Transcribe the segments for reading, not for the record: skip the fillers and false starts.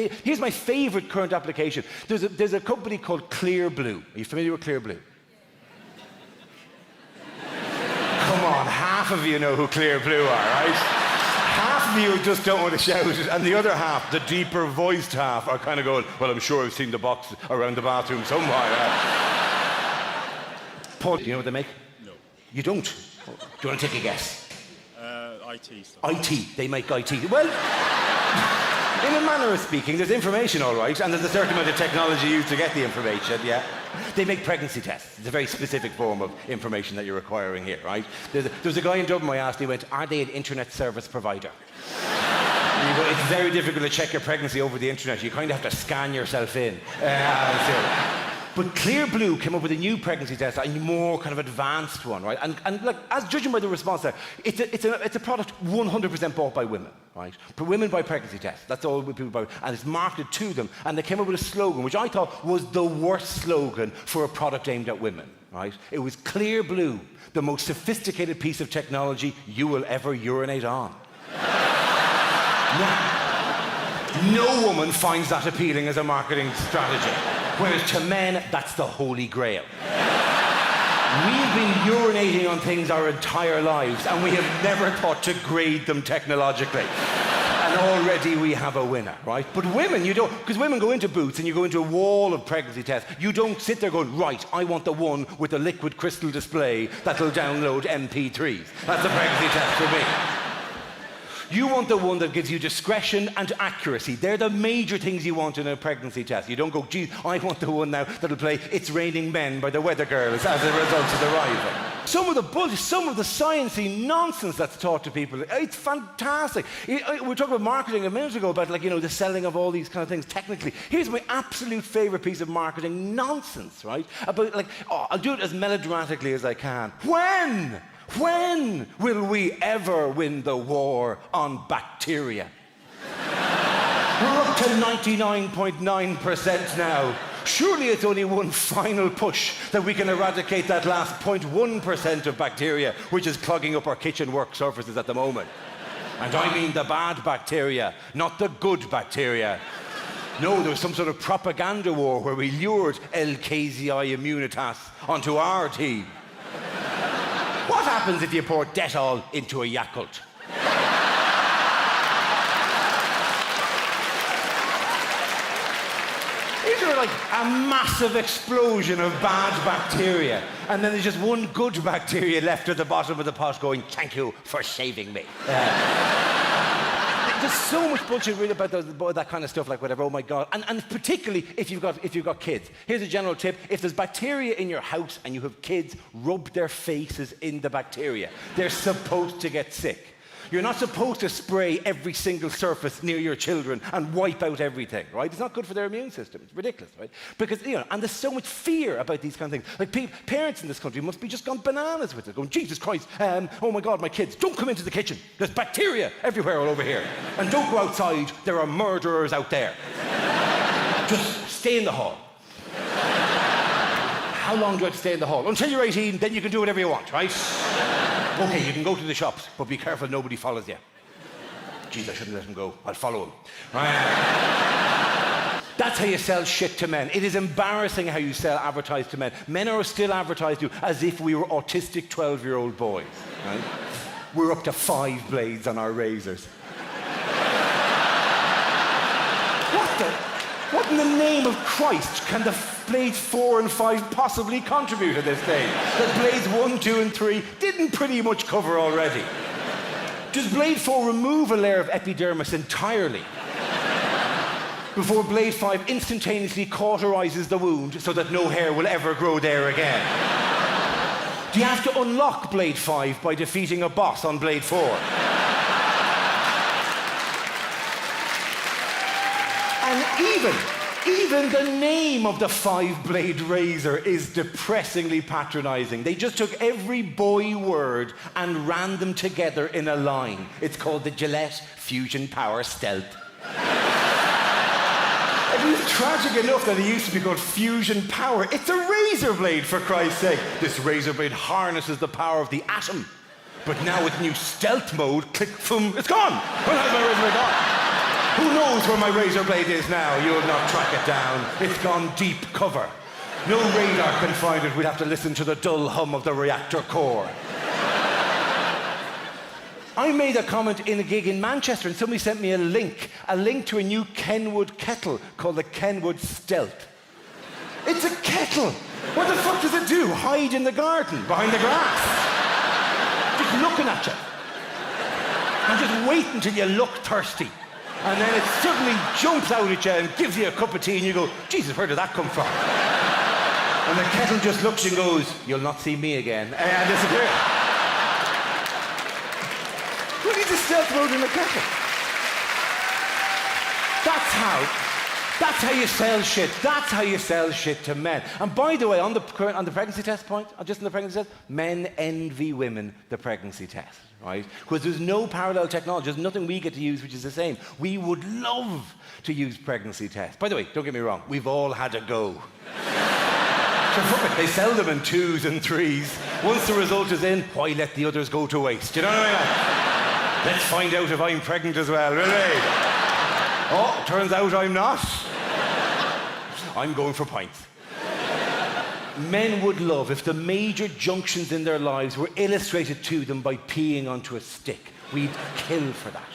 Here's my favorite current application. There's a company called Clear Blue. Are you familiar with Clear Blue? Come on, half of you know who Clear Blue are, right? Half of you just don't want to shout it, and the other half, the deeper voiced half, are kind of going, well, I'm sure I've seen the box around the bathroom somewhere. Paul, do you know what they make? No. You don't? Do you want to take a guess? IT stuff. IT. They make IT. Well, in a manner of speaking, there's information, all right, and there's a certain amount of technology used to get the information, yeah. They make pregnancy tests. It's a very specific form of information that you're acquiring here, right? There's a guy in Dublin I asked, he went, are they an internet service provider? It's very difficult to check your pregnancy over the internet. You kind of have to scan yourself in. But Clear Blue came up with a new pregnancy test, a more kind of advanced one, right? And like, as judging by the response there, it's a product 100% bought by women, right? Women buy pregnancy tests. That's all people buy, and it's marketed to them. And they came up with a slogan, which I thought was the worst slogan for a product aimed at women, right? It was Clear Blue, the most sophisticated piece of technology you will ever urinate on. Now, no woman finds that appealing as a marketing strategy. Whereas to men, that's the holy grail. We've been urinating on things our entire lives, and we have never thought to grade them technologically. And already we have a winner, right? But women, you don't, because women go into Boots and you go into a wall of pregnancy tests. You don't sit there going, right, I want the one with the liquid crystal display that'll download MP3s. That's the pregnancy test for me. You want the one that gives you discretion and accuracy. They're the major things you want in a pregnancy test. You don't go, geez, I want the one now that'll play It's Raining Men by the Weather Girls as a result of the rising. Some of the bullshit, some of the sciencey nonsense that's taught to people, it's fantastic. We were talking about marketing a minute ago about, like, you know, the selling of all these kind of things technically. Here's my absolute favorite piece of marketing nonsense, right? About, like, oh, I'll do it as melodramatically as I can. When will we ever win the war on bacteria? We're up to 99.9% now. Surely it's only one final push that we can eradicate that last 0.1% of bacteria, which is clogging up our kitchen work surfaces at the moment. And I mean the bad bacteria, not the good bacteria. No, there was some sort of propaganda war where we lured LKZI Immunitas onto our team. What happens if you pour Dettol into a Yakult? Is there like a massive explosion of bad bacteria, and then there's just one good bacteria left at the bottom of the pot going, thank you for saving me? There's so much bullshit really about that kind of stuff, like whatever, oh my God. And particularly if you've got kids. Here's a general tip. If there's bacteria in your house and you have kids, rub their faces in the bacteria. They're supposed to get sick. You're not supposed to spray every single surface near your children and wipe out everything, right? It's not good for their immune system. It's ridiculous, right? Because, you know, and there's so much fear about these kind of things. Like, parents in this country must be just gone bananas with it, going, Jesus Christ, oh my God, my kids, don't come into the kitchen. There's bacteria everywhere all over here. And don't go outside. There are murderers out there. Just stay in the hall. How long do you have to stay in the hall? Until you're 18, then you can do whatever you want, right? Okay, you can go to the shops, but be careful nobody follows you. Jeez, I shouldn't let him go. I'll follow him. Right? That's how you sell shit to men. It is embarrassing how you advertise to men. Men are still advertised to as if we were autistic 12-year-old boys. Right? We're up to 5 blades on our razors. What in the name of Christ can the blades 4 and 5 possibly contribute at this stage? That blades 1, 2, and 3 didn't pretty much cover already. Does blade 4 remove a layer of epidermis entirely before blade 5 instantaneously cauterizes the wound so that no hair will ever grow there again? Do you have to unlock blade 5 by defeating a boss on blade 4? And even the name of the 5-blade razor is depressingly patronizing. They just took every boy word and ran them together in a line. It's called the Gillette Fusion Power Stealth. It was tragic enough that it used to be called Fusion Power. It's a razor blade, for Christ's sake. This razor blade harnesses the power of the atom. But now with new stealth mode, click, boom, it's gone. Well, how's my razor blade gone? Who knows where my razor blade is now? You'll not track it down. It's gone deep cover. No radar can find it. We'd have to listen to the dull hum of the reactor core. I made a comment in a gig in Manchester and somebody sent me a link to a new Kenwood kettle called the Kenwood Stealth. It's a kettle. What the fuck does it do? Hide in the garden, behind the grass. Just looking at you. And just wait until you look thirsty. And then it suddenly jumps out at you and gives you a cup of tea and you go, Jesus, where did that come from? And the kettle just looks and goes, you'll not see me again. And disappears. Who needs a stealth mode in a kettle? That's how you sell shit. That's how you sell shit to men. And by the way, on the pregnancy test point, just on the pregnancy test, men envy women the pregnancy test, right? Because there's no parallel technology. There's nothing we get to use which is the same. We would love to use pregnancy tests. By the way, don't get me wrong, we've all had a go. So fuck it, they sell them in 2s and 3s. Once the result is in, why let the others go to waste? You know what I mean? Let's find out if I'm pregnant as well, really. Oh, turns out I'm not. I'm going for pints. Men would love if the major junctions in their lives were illustrated to them by peeing onto a stick. We'd kill for that.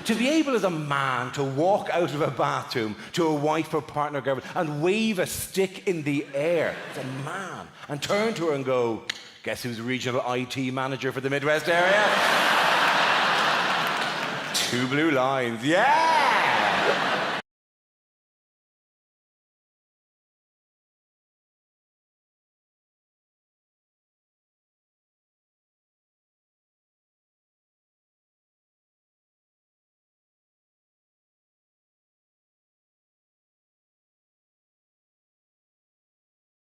To be able as a man to walk out of a bathroom to a wife or partner girlfriend and wave a stick in the air as a man and turn to her and go, guess who's regional IT manager for the Midwest area? 2 blue lines, yeah!